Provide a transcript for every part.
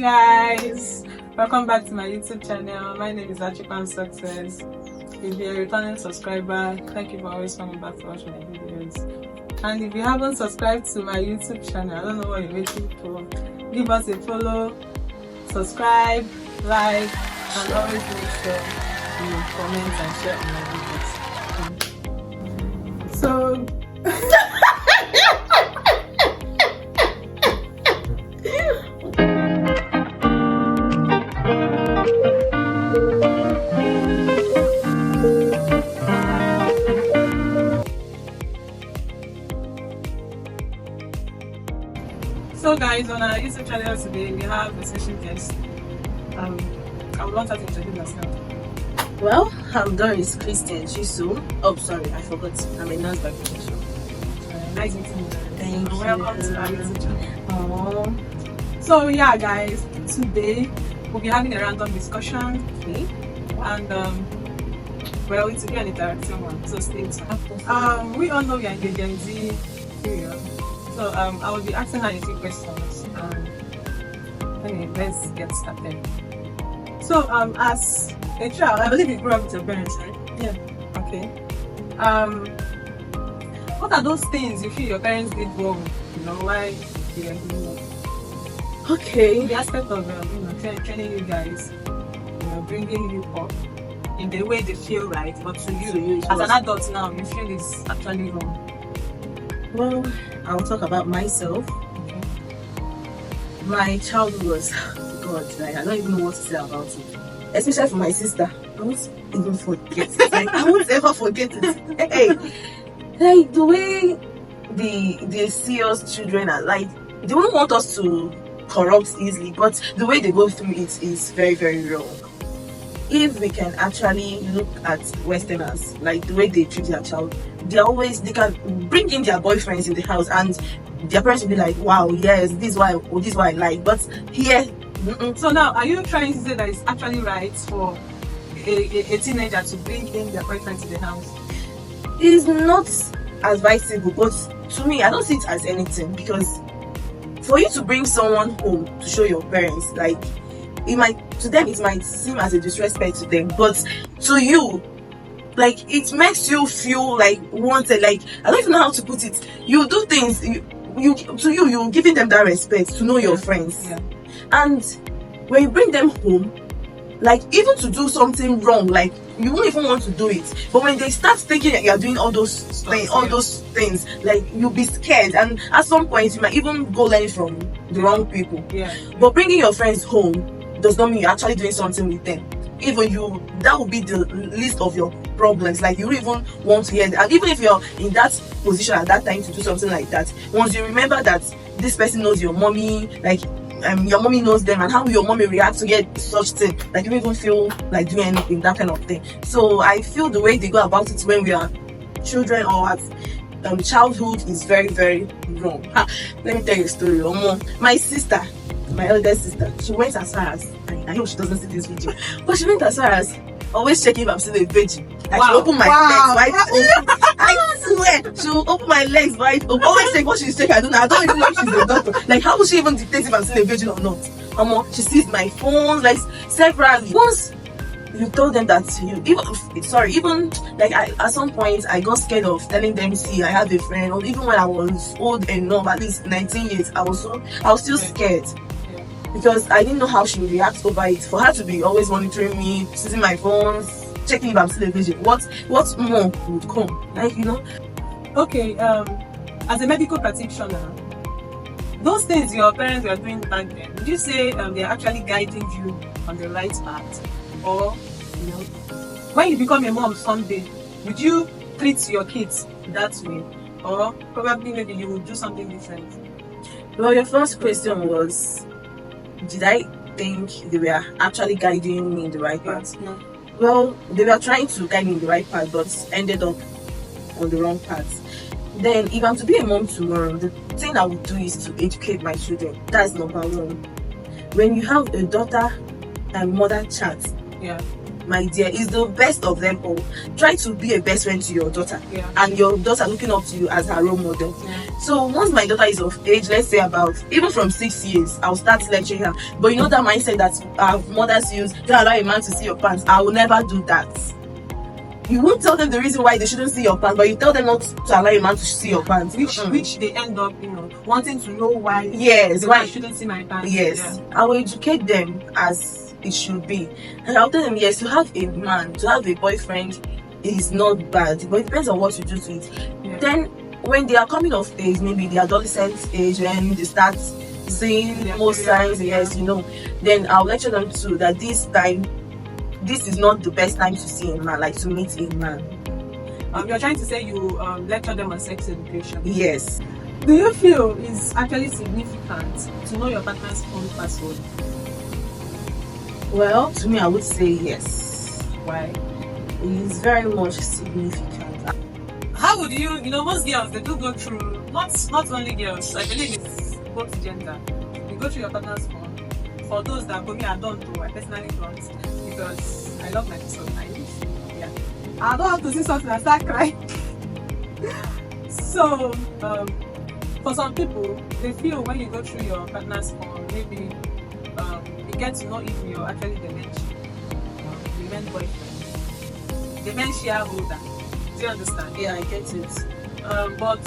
guys, welcome back to my YouTube channel. My name is Achikwan Success. If you're a returning subscriber, thank you for always coming back to watch my videos. And if you haven't subscribed to my YouTube channel, I don't know what you're waiting for. Give us a follow, subscribe, like, and always make sure you comment and share on my videos. So So guys, on our YouTube channel today, we have a special guest. I would want her to introduce herself. Well, I'm Doris Christian Shisu. Oh, sorry, I forgot. I'm a nurse by profession. Nice meeting you. Thank you. Welcome to our YouTube channel. So yeah guys, today we'll be having a random discussion. Okay. And well, it's be an interactive one, so stay tuned. We all know we are in the Gen Z period. So I will be asking her a few questions. Anyway, let's get started. So as a child, I believe you grew up with your parents, right? Yeah. Okay. What are those things you feel your parents did wrong? You know, why they were doing wrong? Okay. The aspect of training you guys, bringing you up in the way they feel right, but to you as an adult now, you feel it's actually wrong. Well, I'll talk about myself. Okay. My childhood was, God, like, I don't even know what to say about it. Especially for my sister. I won't even forget it. Like, I won't ever forget it. Hey, like, the way they see us children are like, they don't want us to corrupt easily, but the way they go through it is very, very wrong. If we can actually look at Westerners, like the way they treat their child, they can bring in their boyfriends in the house and their parents will be like, wow, yes, this is why I like. But here, So now, are you trying to say that it's actually right for a teenager to bring in their boyfriend to the house? it is not advisable, but to me, I don't see it as anything, because for you to bring someone home to show your parents, like, it might seem as a disrespect to them, but to you, like, it makes you feel like wanted. Like, I don't even know how to put it. You do things, you're giving them that respect to know your friends. Yeah. And when you bring them home, like, even to do something wrong, like, you won't even want to do it. But when they start thinking that you're doing all those things, like, you'll be scared, and at some point you might even go learn from the wrong people. Yeah. But bringing your friends home does not mean you're actually doing something with them. That would be the least of your problems. Like, you don't even want to hear that. And even if you're in that position at that time to do something like that, once you remember that this person knows your mommy, like, your mommy knows them, and how your mommy reacts to get such thing, like, you don't even feel like doing anything, that kind of thing. So I feel the way they go about it when we are children or at childhood is very, very wrong. Let me tell you a story. My sister, my eldest sister, she went as far as, I hope she doesn't see this video, but she went as far as always checking if I'm still a virgin. Like, wow. She opened my legs wide open. I swear, she will open my legs wide open. Always say what she's checking. I don't even know if she's a doctor. Like, how would she even dictate if I'm still a virgin or not? She sees my phone, like, severally. Once you told them that even like, at some point I got scared of telling them, see, I have a friend. Or even when I was old enough, at least 19 years, I was still scared. Because I didn't know how she would react over it. For her to be always monitoring me, seizing my phones, checking if I'm still a virgin, what more would come? Like, Okay, as a medical practitioner, those things your parents were doing back then, would you say they're actually guiding you on the right path? Or, when you become a mom someday, would you treat your kids that way? Or probably maybe you would do something different? Well, your first question was, did I think they were actually guiding me in the right path? No. Well, they were trying to guide me in the right path, but ended up on the wrong path. Then, if I'm to be a mom tomorrow, the thing I would do is to educate my children. That's number one. When you have a daughter and mother chat, Yeah. my dear, is the best of them all. Try to be a best friend to your daughter, and your daughter looking up to you as her role model. So once my daughter is of age, let's say about even from 6 years, I'll start lecturing her. But you know that mindset that our mothers use, don't allow a man to see your pants. I will never do that. You won't tell them the reason why they shouldn't see your pants, but you tell them not to allow a man to see your pants, which they end up, wanting to know why. Yes, why I shouldn't see my pants. Yes, I will educate them as it should be, and I'll tell them, yes, to have a man, to have a boyfriend is not bad, but it depends on what you do to it. Then when they are coming of age, maybe the adolescent age, when they start seeing most signs, then I'll lecture them too that this is not the best time to see a man, like to meet a man. You're trying to say you lecture them on sex education? Yes. Do you feel it's actually significant to know your partner's phone password? Well, to me, I would say yes. Why? It is very much significant. How would you, most girls, they do go through, not only girls, I believe it's both gender. You go through your partner's phone. For those that for me, I don't do, I personally don't, because I love my peace of mind. Yeah. I don't have to see something and start crying. So, for some people, they feel when you go through your partner's phone, maybe you get to know if you're actually the men boyfriend, the men shareholder. Do you understand? Yeah, I get it. But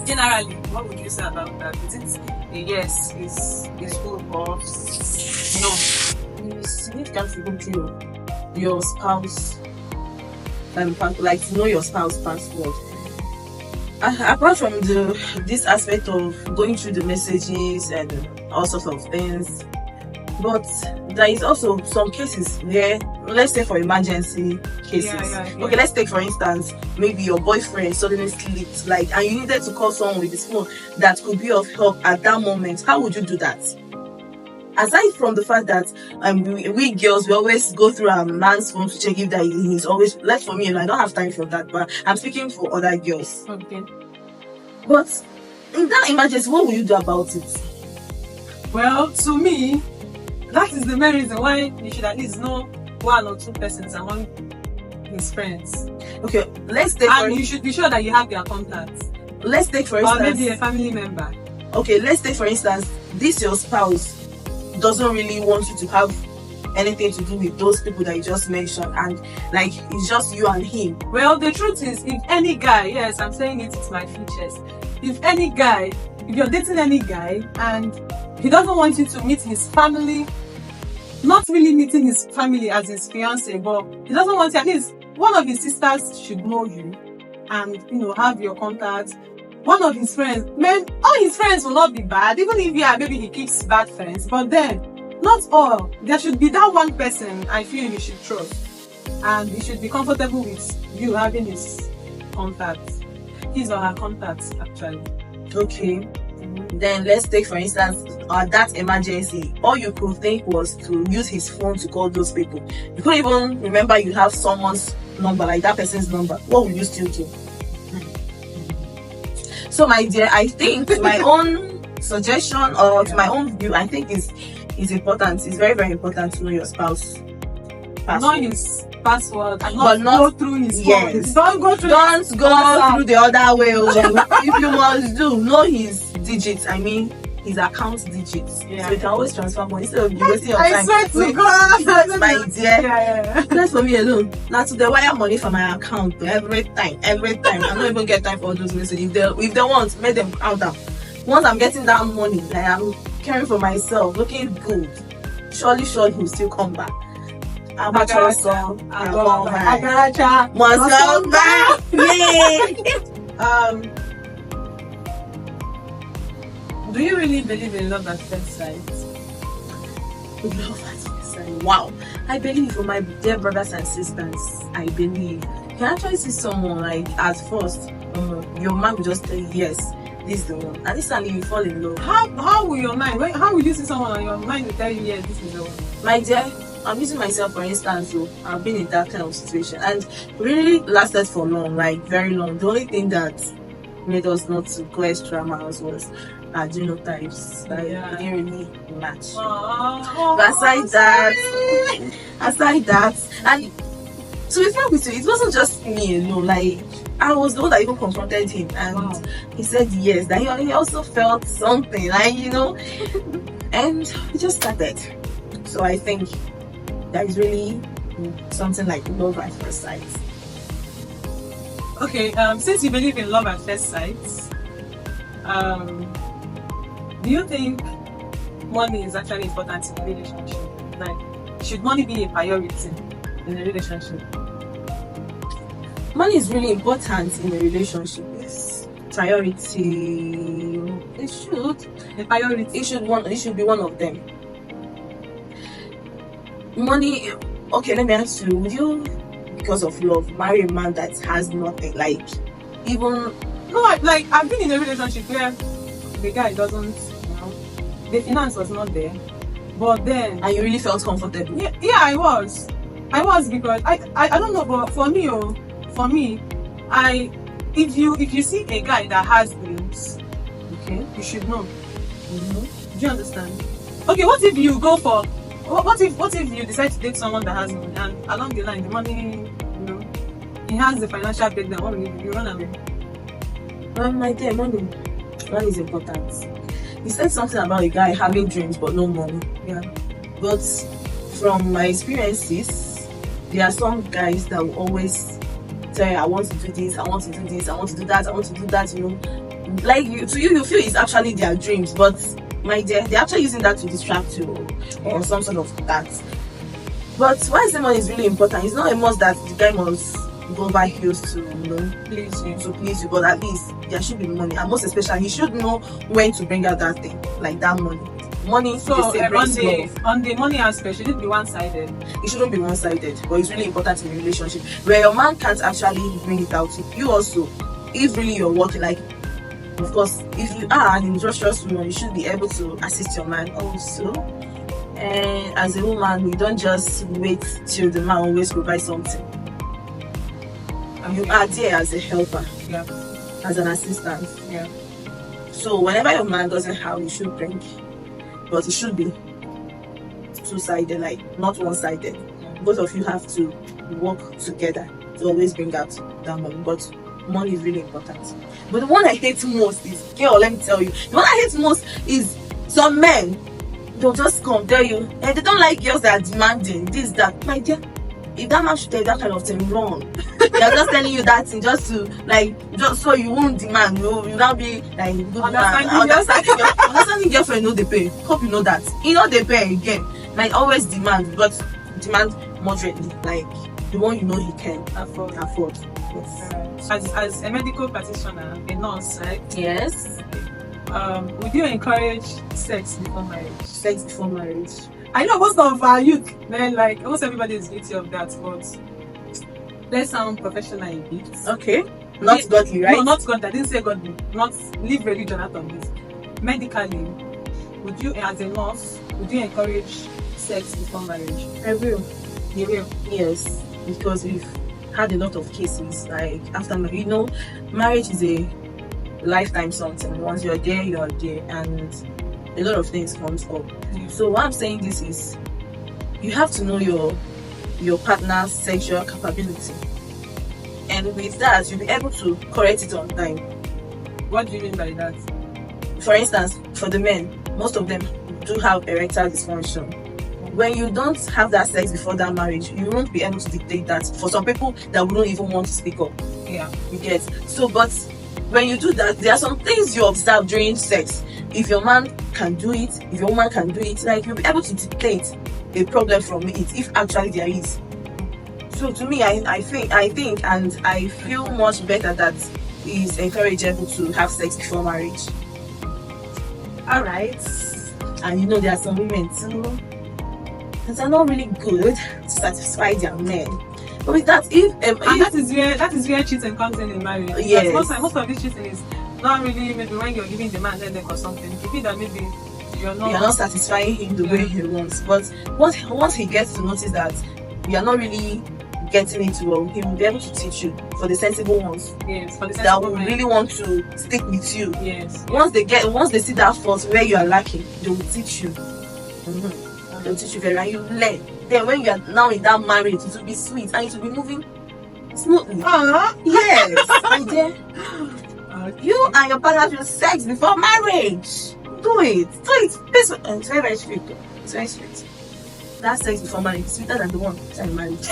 generally, what would you say about that? Is it a yes, is full, or no? It's significant to go through your spouse, like to know your spouse password. Apart from this aspect of going through the messages and all sorts of things, but there is also some cases where, let's say for emergency cases. Okay, let's take for instance, maybe your boyfriend suddenly slipped, and you needed to call someone with his phone that could be of help at that moment. How would you do that? Aside from the fact that we girls, we always go through our man's phone to check if that he's always left. For me, I don't have time for that, but I'm speaking for other girls. Okay. But in that emergency, what will you do about it? Well, to me, that is the main reason why you should at least know one or two persons among his friends. Okay, let's take. And you should be sure that you have their contacts. Let's take for instance. Or maybe a family member. Okay, let's take for instance, this your spouse doesn't really want you to have anything to do with those people that you just mentioned, and it's just you and him. Well, the truth is, if any guy, yes, I'm saying it's my features. If you're dating any guy and he doesn't want you to meet his family, not really meeting his family as his fiance, but he doesn't want you, at least one of his sisters should know you and have your contacts. One of his friends, all his friends will not be bad, even if maybe he keeps bad friends, but then not all. There should be that one person I feel you should trust, and he should be comfortable with you having his contacts, his or her contacts actually. Okay. Then let's take for instance that emergency, all you could think was to use his phone to call those people. You couldn't even remember you have someone's number, like that person's number. What will you still do? So my dear, I think my own suggestion or my own view, I think is important. It's very, very important to know your spouse password. Not his password, but not go through his phone. Yes. Don't go through the other way. If you must know his digits, his account digits. So you can always transfer money instead of you wasting your time. I swear to God, my dear. That's for me alone. Now to the wire money from my account every time. I don't even get time for those messages. If they want, make them count down. Once I'm getting that money, I'm caring for myself, looking good, surely he'll still come back. Agaracha. Do you really believe in love at first sight? Love at first sight. Wow. I believe, for my dear brothers and sisters, I believe. You can actually see someone at first, your mind will just tell you, yes, this is the one. And instantly you fall in love. How will your mind, how will you see someone and your mind will tell you, yes, this is the one? My dear, I'm using myself for instance, so I've been in that kind of situation and really lasted for long, very long. The only thing that made us not to go extra miles was our genotypes. Like, Yeah. it didn't really match. Oh, But aside that, and to be frank with you, it wasn't just me alone. Like, I was the one that even confronted him, and wow. he said yes, that he also felt something, like, and we just started. So I think that is really something like love at first sight. Okay, since you believe in love at first sight, do you think money is actually important in a relationship? Like, should money be a priority in a relationship? Money is really important in a relationship. Yes, priority. It should. A priority. It should be one of them. Money. Okay, let me ask you: would you, because of love, marry a man that has nothing? Like, even No, like I've been in a relationship where the guy doesn't, the finance was not there, but then and you really felt comfortable. yeah, I was because I don't know, but for me, if you see a guy that has dreams, Okay. you should know. Do you understand? Okay, what if you go for what if you decide to date someone that has money, and along the line the money, he has the financial breakdown? What will you do? You run away? My dear, money is important. You said something about a guy having dreams but no money. Yeah. But from my experiences, there are some guys that will always say, I want to do this, I want to do this, I want to do that, I want to do that, Like, you feel it's actually their dreams, but my dear, they're actually using that to distract you or some sort of that. But why is the money is really important? It's not a must that the guy must go over heels to please you, but at least there should be money, and most especially he should know when to bring out that thing, like that money. So they say brings love. on the money aspect, should it be one-sided? It shouldn't be one-sided, but it's really important in a relationship where your man can't actually bring it out. You also, if really you're working, like, of course, if you are an industrious woman, you should be able to assist your man also. And as a woman, we don't just wait till the man always provides something. You are there as a helper, Yeah. as an assistant. Yeah. So whenever your man doesn't have, you should bring, but it should be two-sided, like not one-sided. Both of you have to work together to always bring out that money. But money is really important. But the one I hate most is, girl, let me tell you, the one I hate most is some men. They'll just come tell you, and they don't like girls that are demanding this, that. My dear, if that man should tell you that kind of thing, wrong. They're just telling you that thing just to, like, just so you won't demand. You'll not be like good man. Understanding girlfriend, know they pay. Hope you know that. You know they pay again. Like, always demand, but demand moderately. Like the one you know he can afford. Yes. As a medical practitioner, a nurse, right? Yes. Would you encourage sex before marriage? Sex before marriage. I know most of our youth, then, like, almost everybody is guilty of that, but let's sound professional a bit. Okay. Not godly, right? No, not godly. I didn't say godly. Not leave religion out of this. Medically, would you, as a nurse, would you encourage sex before marriage? I will. You will? Yes, because we've had a lot of cases like after marriage. Marriage is a lifetime something. Once you're there, and a lot of things comes up. Yeah. So why I'm saying this is, you have to know your partner's sexual capability, and with that, you'll be able to correct it on time. What do you mean by that? For instance, for the men, most of them do have erectile dysfunction. When you don't have that sex before that marriage, you won't be able to dictate that. For some people that wouldn't even want to speak up. Yeah. You get. So, but when you do that, there are some things you observe during sex. If your man can do it, if your woman can do it, like, you'll be able to dictate a problem from it, if actually there is. So to me, I think and I feel much better that it's encourageable to have sex before marriage. Alright. And there are some women too that are not really good to satisfy their men. But with that, that is where cheating comes in marriage. Yes. Most of this cheating is not really maybe when you're giving the man headache or something. It could be that maybe you're not satisfying him the way he wants. But once he gets to notice that you're not really getting it wrong, he will be able to teach you. For the sensible ones, Yes, for the that sensible will men. really want to stick with you. Yes. Once they see that fault where you are lacking, they will teach you. They'll teach you very well, and you learn. Then when you are now in that marriage, it will be sweet and it will be moving smoothly. Yes, my dear. You and your partner should sex before marriage. Do it. It's very, very sweet. It's very sweet. That sex before marriage is sweeter than the one after marriage.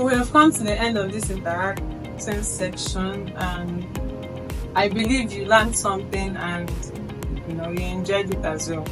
We have come to the end of this interaction section, and I believe you learned something and you enjoyed it as well.